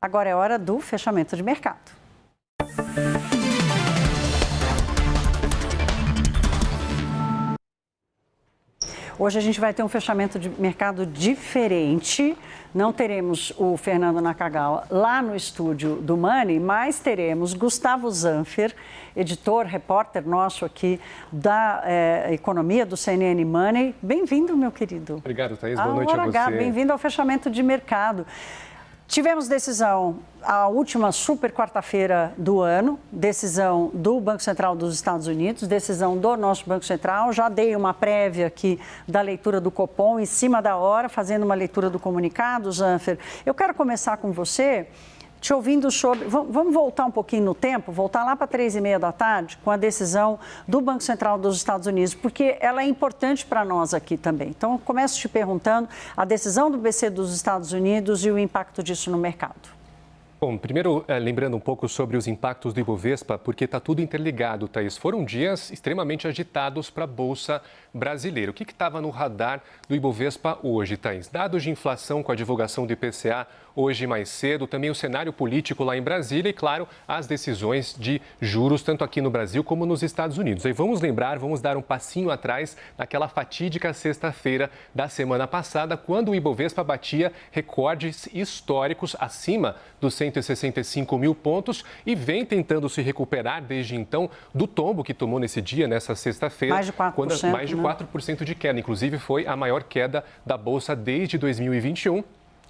Agora é hora do fechamento de mercado. Hoje a gente vai ter um fechamento de mercado diferente. Não teremos o Fernando Nakagawa lá no estúdio do Money, mas teremos Gustavo Zanfer, editor, repórter nosso aqui da economia do CNN Money. Bem-vindo, meu querido. Obrigado, Thaís. Boa noite a você. Bem-vindo ao fechamento de mercado. Tivemos decisão, a última super quarta-feira do ano, decisão do Banco Central dos Estados Unidos, decisão do nosso Banco Central. Já dei uma prévia aqui da leitura do Copom, em cima da hora, fazendo uma leitura do comunicado, Zanfer. Eu quero começar com você, te ouvindo sobre... Vamos voltar um pouquinho no tempo, voltar lá para 3h30 da tarde, com a decisão do Banco Central dos Estados Unidos, porque ela é importante para nós aqui também. Então, começo te perguntando a decisão do BC dos Estados Unidos e o impacto disso no mercado. Bom, primeiro, lembrando um pouco sobre os impactos do Ibovespa, porque está tudo interligado, Thaís. Foram dias extremamente agitados para a Bolsa brasileira. O que estava no radar do Ibovespa hoje, Thaís? Dados de inflação com a divulgação do IPCA hoje mais cedo, também o cenário político lá em Brasília e, claro, as decisões de juros, tanto aqui no Brasil como nos Estados Unidos. Aí vamos lembrar, vamos dar um passinho atrás naquela fatídica sexta-feira da semana passada, quando o Ibovespa batia recordes históricos acima dos 165 mil pontos e vem tentando se recuperar desde então do tombo que tomou nesse dia, nessa sexta-feira. Mais de 4%. Mais de 4% de queda. Inclusive, foi a maior queda da Bolsa desde 2021.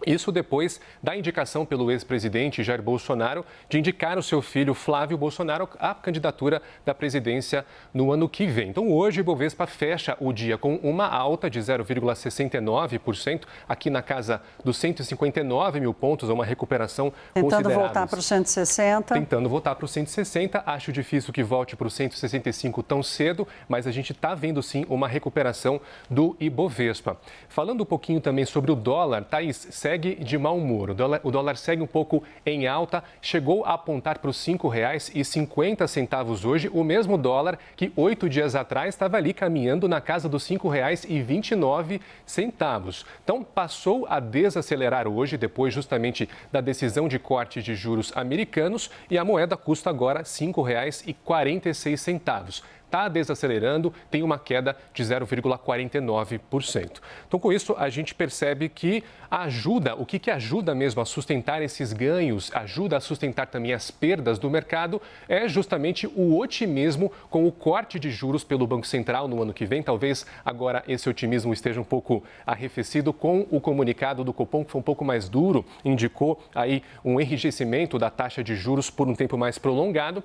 Isso depois da indicação pelo ex-presidente Jair Bolsonaro de indicar o seu filho Flávio Bolsonaro à candidatura da presidência no ano que vem. Então, hoje, o Ibovespa fecha o dia com uma alta de 0,69%, aqui na casa dos 159 mil pontos, uma recuperação considerável. Tentando voltar para os 160. Tentando voltar para os 160. Acho difícil que volte para os 165 tão cedo, mas a gente está vendo, sim, uma recuperação do Ibovespa. Falando um pouquinho também sobre o dólar, Thaís, segue de mau humor. O dólar segue um pouco em alta, chegou a apontar para os R$ 5,50 hoje, o mesmo dólar que 8 dias atrás estava ali caminhando na casa dos R$ 5,29. Então, passou a desacelerar hoje, depois justamente da decisão de corte de juros americanos, e a moeda custa agora R$ 5,46. Está desacelerando, tem uma queda de 0,49%. Então, com isso, a gente percebe que ajuda, o que ajuda mesmo a sustentar esses ganhos, ajuda a sustentar também as perdas do mercado, é justamente o otimismo com o corte de juros pelo Banco Central no ano que vem. Talvez agora esse otimismo esteja um pouco arrefecido com o comunicado do Copom, que foi um pouco mais duro, indicou aí um enrijecimento da taxa de juros por um tempo mais prolongado.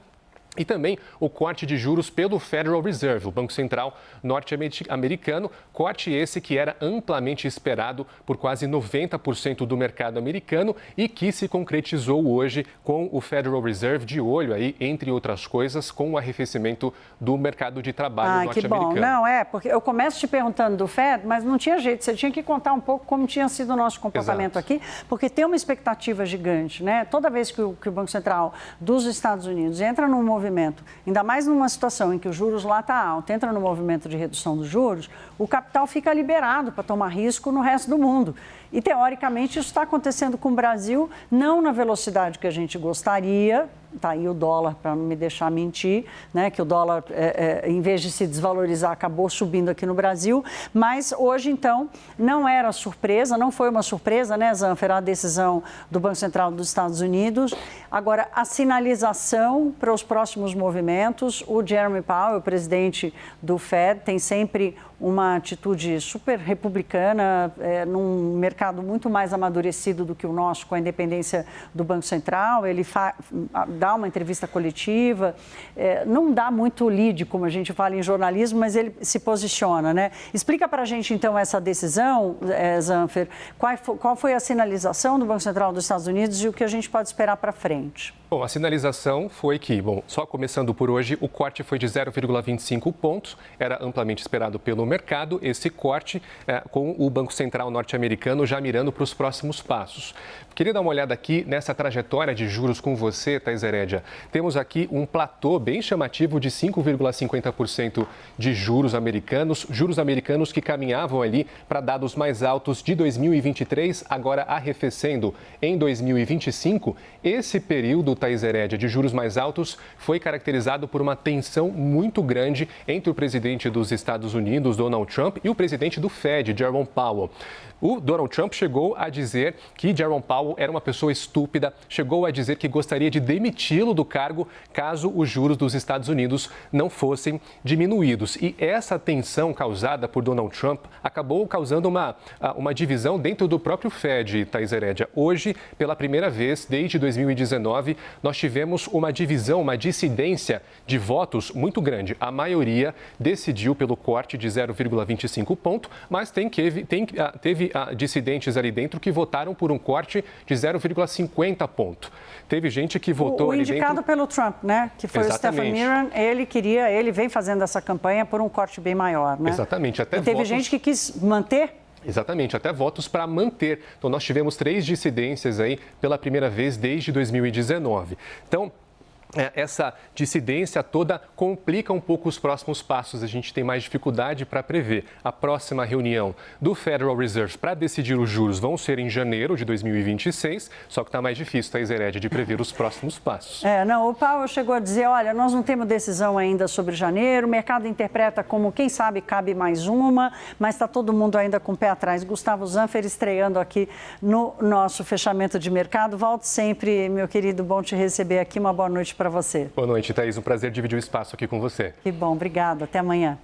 E também o corte de juros pelo Federal Reserve, o Banco Central norte-americano, corte esse que era amplamente esperado por quase 90% do mercado americano e que se concretizou hoje com o Federal Reserve de olho aí, entre outras coisas, com o arrefecimento do mercado de trabalho norte-americano. Que bom. Não, porque eu começo te perguntando do Fed, mas não tinha jeito, você tinha que contar um pouco como tinha sido o nosso comportamento aqui, porque tem uma expectativa gigante, né? Toda vez que o Banco Central dos Estados Unidos entra num movimento, ainda mais numa situação em que os juros lá estão altos, entra no movimento de redução dos juros, o capital fica liberado para tomar risco no resto do mundo. E, teoricamente, isso está acontecendo com o Brasil, não na velocidade que a gente gostaria. Está aí o dólar, para não me deixar mentir, né? Que o dólar, em vez de se desvalorizar, acabou subindo aqui no Brasil. Mas hoje, então, não era surpresa, não foi uma surpresa, né, Zanfer, a decisão do Banco Central dos Estados Unidos. Agora, a sinalização para os próximos movimentos, o Jeremy Powell, o presidente do Fed, tem sempre uma atitude super republicana, num mercado muito mais amadurecido do que o nosso, com a independência do Banco Central. Ele dá uma entrevista coletiva, não dá muito lead, como a gente fala em jornalismo, mas ele se posiciona, né? Explica para a gente, então, essa decisão, Zanfer, qual foi a sinalização do Banco Central dos Estados Unidos e o que a gente pode esperar para frente? Bom, a sinalização foi que, só começando por hoje, o corte foi de 0,25 pontos, era amplamente esperado pelo mercado, esse corte com o Banco Central norte-americano já mirando para os próximos passos. Queria dar uma olhada aqui nessa trajetória de juros com você, Thaís. Herédia? Temos aqui um platô bem chamativo de 5,50% de juros americanos que caminhavam ali para dados mais altos de 2023, agora arrefecendo em 2025. Esse período, Thaís Herédia, de juros mais altos foi caracterizado por uma tensão muito grande entre o presidente dos Estados Unidos, Donald Trump, e o presidente do Fed, Jerome Powell. O Donald Trump chegou a dizer que Jerome Powell era uma pessoa estúpida, chegou a dizer que gostaria de demiti-lo do cargo caso os juros dos Estados Unidos não fossem diminuídos. E essa tensão causada por Donald Trump acabou causando uma divisão dentro do próprio Fed, Thaís Herédia. Hoje, pela primeira vez desde 2019, nós tivemos uma divisão, uma dissidência de votos muito grande. A maioria decidiu pelo corte de 0,25 ponto, mas teve dissidentes ali dentro que votaram por um corte de 0,50 ponto. Teve gente que votou ali dentro... O indicado pelo Trump, né? Que foi Exatamente. O Stephen Miller, ele vem fazendo essa campanha por um corte bem maior, né? Exatamente. Até e teve gente que quis manter... Exatamente, até votos para manter. Então, nós tivemos 3 dissidências aí pela primeira vez desde 2019. Então, essa dissidência toda complica um pouco os próximos passos. A gente tem mais dificuldade para prever. A próxima reunião do Federal Reserve para decidir os juros vão ser em janeiro de 2026, só que está mais difícil, Thaís Herédia, de prever os próximos passos. O Powell chegou a dizer, olha, nós não temos decisão ainda sobre janeiro, o mercado interpreta como, quem sabe, cabe mais uma, mas está todo mundo ainda com o pé atrás. Gustavo Zanfer estreando aqui no nosso fechamento de mercado. Volte sempre, meu querido, bom te receber aqui. Uma boa noite para você. Boa noite, Thaís. Um prazer dividir o espaço aqui com você. Que bom, obrigada. Até amanhã.